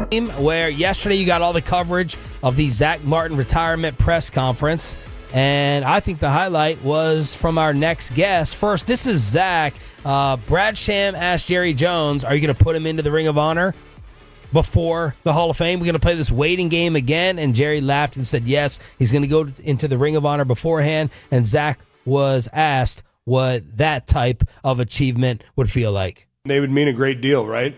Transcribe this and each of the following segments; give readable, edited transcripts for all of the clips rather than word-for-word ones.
Where yesterday you got all the coverage of the Zack Martin retirement press conference, and I think the highlight was from our next guest. First, this is Zack. Brad Sham asked Jerry Jones, are you going to put him into the Ring of Honor before the Hall of Fame? We're going to play this waiting game again, and Jerry laughed and said yes, he's going to go into the Ring of Honor beforehand, and Zack was asked what that type of achievement would feel like. They would mean a great deal, right?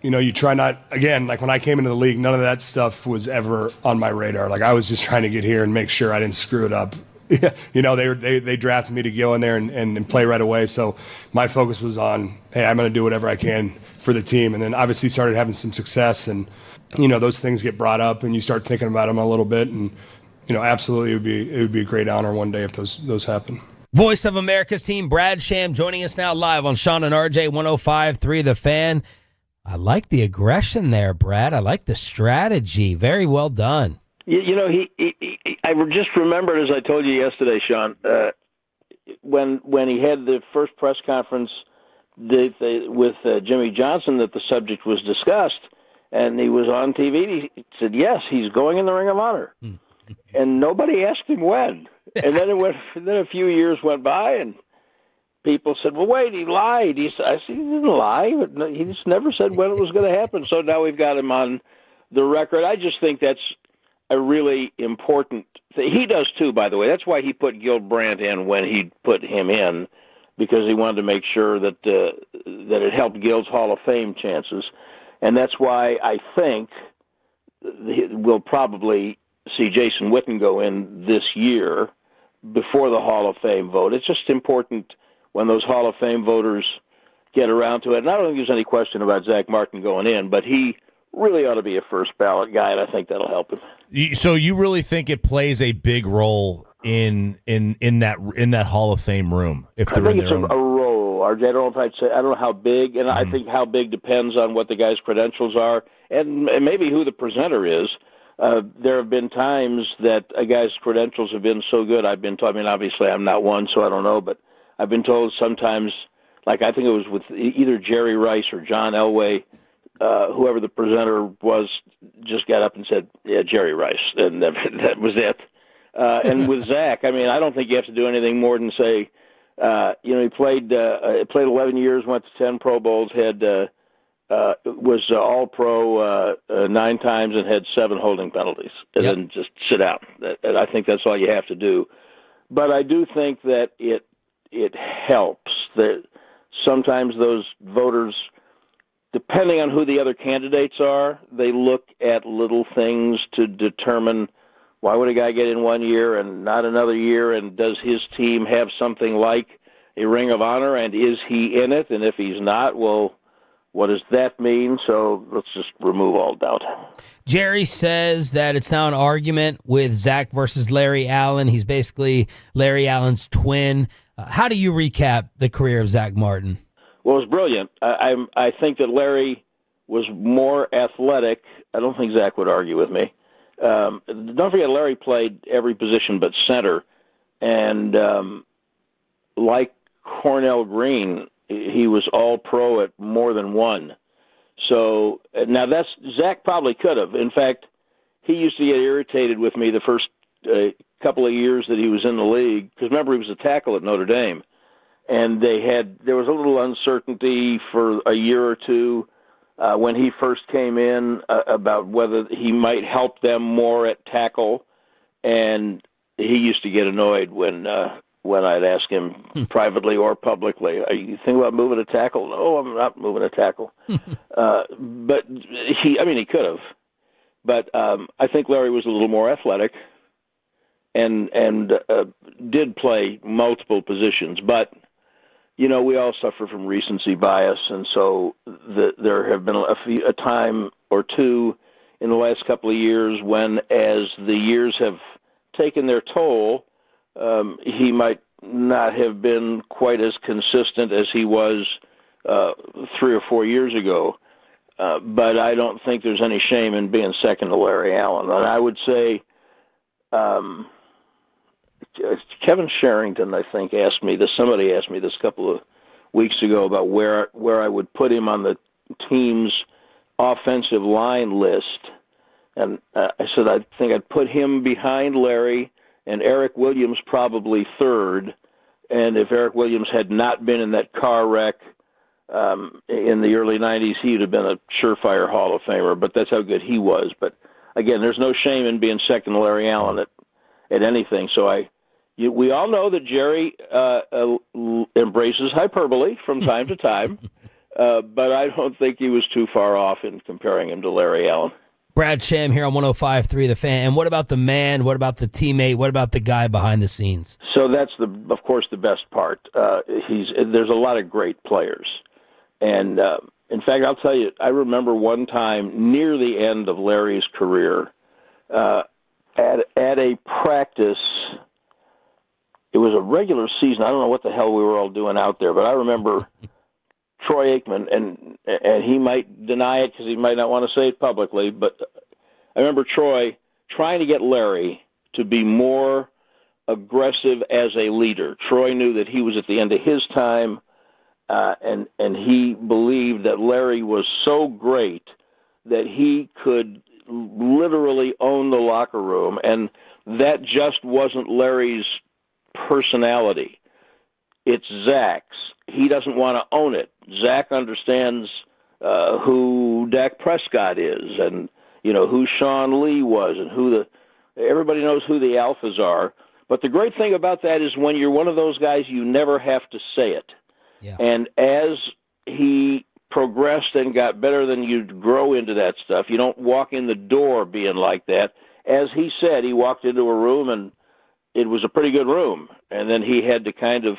You try not, again, like when I came into the league, none of that stuff was ever on my radar. Like I was just trying to get here and make sure I didn't screw it up. They drafted me to go in there and play right away. So my focus was on, hey, I'm going to do whatever I can for the team. And then obviously started having some success, and, those things get brought up and you start thinking about them a little bit. And, absolutely it would be a great honor one day if those happen. Voice of America's team, Brad Sham, joining us now live on Shan and RJ 105.3 The Fan. I like the aggression there, Brad. I like the strategy. Very well done. I just remembered, as I told you yesterday, Sean, when he had the first press conference with Jimmy Johnson, that the subject was discussed, and he was on TV. He said, yes, he's going in the Ring of Honor. And nobody asked him when. And then a few years went by, and people said, well, wait, he lied. I said, he didn't lie. But he just never said when it was going to happen. So now we've got him on the record. I just think that's a really important thing. He does, too, by the way. That's why he put Gil Brandt in when he put him in, because he wanted to make sure that it helped Gil's Hall of Fame chances. And that's why I think we'll probably see Jason Witten go in this year before the Hall of Fame vote. It's just important when those Hall of Fame voters get around to it. And I don't think there's any question about Zack Martin going in, but he really ought to be a first ballot guy, and I think that'll help him. So you really think it plays a big role in that Hall of Fame room? If they're I think in their it's a role, RJ. I don't know if I'd say, I don't know how big, and I think how big depends on what the guy's credentials are, and maybe who the presenter is. There have been times that a guy's credentials have been so good, I've been told, I mean, obviously I'm not one, so I don't know, but I've been told sometimes, like I think it was with either Jerry Rice or John Elway, whoever the presenter was just got up and said, yeah, Jerry Rice, and that was it. And with Zack, I mean, I don't think you have to do anything more than say, he played 11 years, went to 10 Pro Bowls, was All-Pro 9 times and had 7 holding penalties, and then just sit out. And I think that's all you have to do. But I do think that it helps that sometimes those voters, depending on who the other candidates are, they look at little things to determine why would a guy get in one year and not another year, and does his team have something like a Ring of Honor, and is he in it? And if he's not, well, what does that mean? So let's just remove all doubt. Jerry says that it's now an argument with Zack versus Larry Allen. He's basically Larry Allen's twin. How do you recap the career of Zack Martin? Well, it was brilliant. I think that Larry was more athletic. I don't think Zack would argue with me. Don't forget, Larry played every position but center. And like Cornell Green, he was all-pro at more than one. So now Zack probably could have. In fact, he used to get irritated with me the first couple of years that he was in the league, because remember, he was a tackle at Notre Dame, and there was a little uncertainty for a year or two when he first came in about whether he might help them more at tackle, and he used to get annoyed when I'd ask him privately or publicly, "Are you thinking about moving a tackle?" "No, I'm not moving a tackle." But he could have. But I think Larry was a little more athletic and did play multiple positions. But, we all suffer from recency bias, and so there have been a time or two in the last couple of years when, as the years have taken their toll, he might not have been quite as consistent as he was 3 or 4 years ago. But I don't think there's any shame in being second to Larry Allen. And I would say Kevin Sherrington, I think, somebody asked me this a couple of weeks ago about where I would put him on the teams offensive line list, and I said I think I'd put him behind Larry and Eric Williams probably third. And if Eric Williams had not been in that car wreck in the early 90s, he would have been a surefire Hall of Famer. But that's how good he was. But, again, there's no shame in being second to Larry Allen at anything. So we all know that Jerry embraces hyperbole from time to time, but I don't think he was too far off in comparing him to Larry Allen. Brad Sham here on 105.3 The Fan. And what about the man? What about the teammate? What about the guy behind the scenes? So that's, of course, the best part. There's a lot of great players. And, in fact, I'll tell you, I remember one time near the end of Larry's career at a practice. It was a regular season. I don't know what the hell we were all doing out there, but I remember Troy Aikman, and he might deny it because he might not want to say it publicly, but I remember Troy trying to get Larry to be more aggressive as a leader. Troy knew that he was at the end of his time, and he believed that Larry was so great that he could literally own the locker room, and that just wasn't Larry's personality. It's Zack's. He doesn't want to own it. Zack understands who Dak Prescott is, and who Sean Lee was, and everybody knows who the alphas are. But the great thing about that is when you're one of those guys, you never have to say it. Yeah. And as he progressed and got better, then you grow into that stuff. You don't walk in the door being like that. As he said, he walked into a room and it was a pretty good room, and then he had to kind of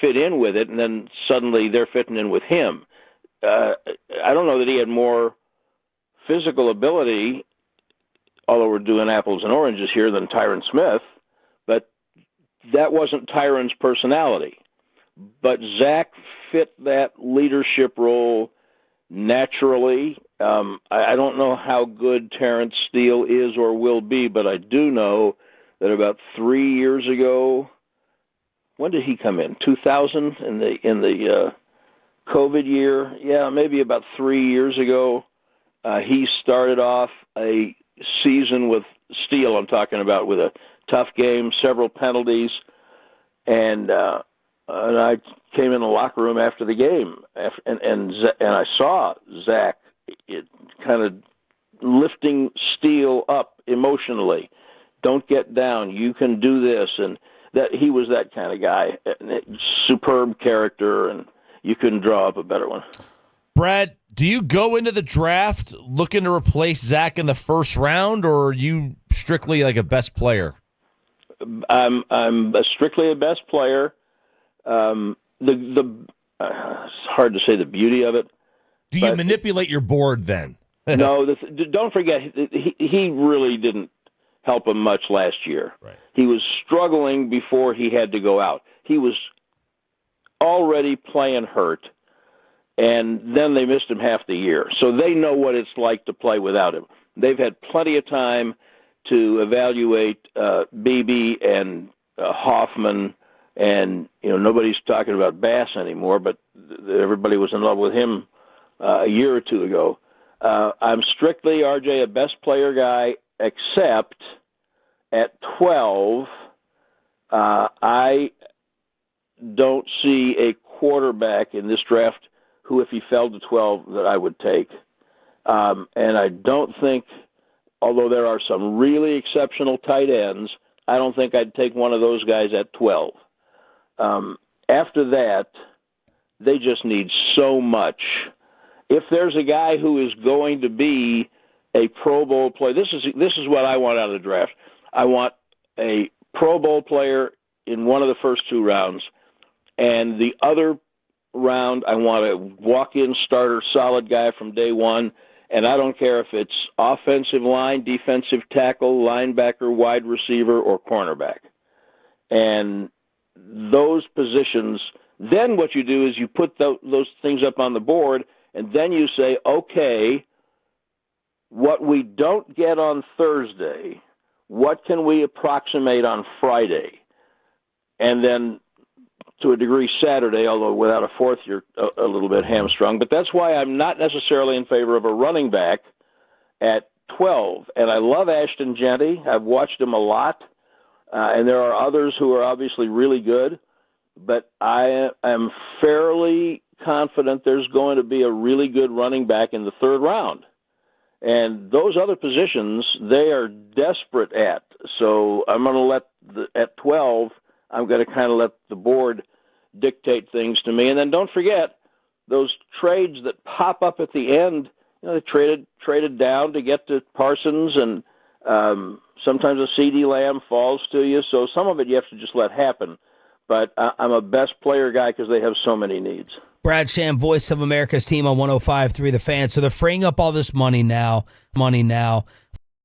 fit in with it, and then suddenly they're fitting in with him. I don't know that he had more physical ability, although we're doing apples and oranges here, than Tyron Smith, but that wasn't Tyron's personality. But Zack fit that leadership role naturally. I don't know how good Terrence Steele is or will be, but I do know that about 3 years ago, when did he come in? 2000 in the COVID year? Yeah, maybe about 3 years ago. He started off a season with Steele, I'm talking about, with a tough game, several penalties, and I came in the locker room after the game, and I saw Zack kind of lifting Steele up emotionally. Don't get down. You can do this, and that he was that kind of guy. Superb character, and you couldn't draw up a better one. Brad, do you go into the draft looking to replace Zack in the first round, or are you strictly like a best player? I'm strictly a best player. It's hard to say the beauty of it. Do you manipulate your board then? No, don't forget, he really didn't help him much last year. Right. He was struggling before he had to go out. He was already playing hurt, and then they missed him half the year. So they know what it's like to play without him. They've had plenty of time to evaluate Beebe and Hoffman, and nobody's talking about Bass anymore, but everybody was in love with him a year or two ago. I'm strictly, RJ, a best player guy, except at 12, I don't see a quarterback in this draft who, if he fell to 12, that I would take. And I don't think, although there are some really exceptional tight ends, I don't think I'd take one of those guys at 12. After that, they just need so much. If there's a guy who is going to be a Pro Bowl player, this is what I want out of the draft. I want a Pro Bowl player in one of the first two rounds, and the other round I want a walk-in starter, solid guy from day one, and I don't care if it's offensive line, defensive tackle, linebacker, wide receiver, or cornerback. And those positions, then what you do is you put those things up on the board, and then you say, okay, what we don't get on Thursday, what can we approximate on Friday? And then to a degree Saturday, although without a fourth, you're a little bit hamstrung. But that's why I'm not necessarily in favor of a running back at 12. And I love Ashton Genty. I've watched him a lot, and there are others who are obviously really good. But I am fairly confident there's going to be a really good running back in the third round. And those other positions, they are desperate at. So I'm going to at 12, I'm going to kind of let the board dictate things to me. And then don't forget those trades that pop up at the end. You know, they traded down to get to Parsons, and sometimes a CD Lamb falls to you. So some of it you have to just let happen. But I'm a best player guy because they have so many needs. Brad Sham, voice of America's team on 105.3 The Fan. So they're freeing up all this money now.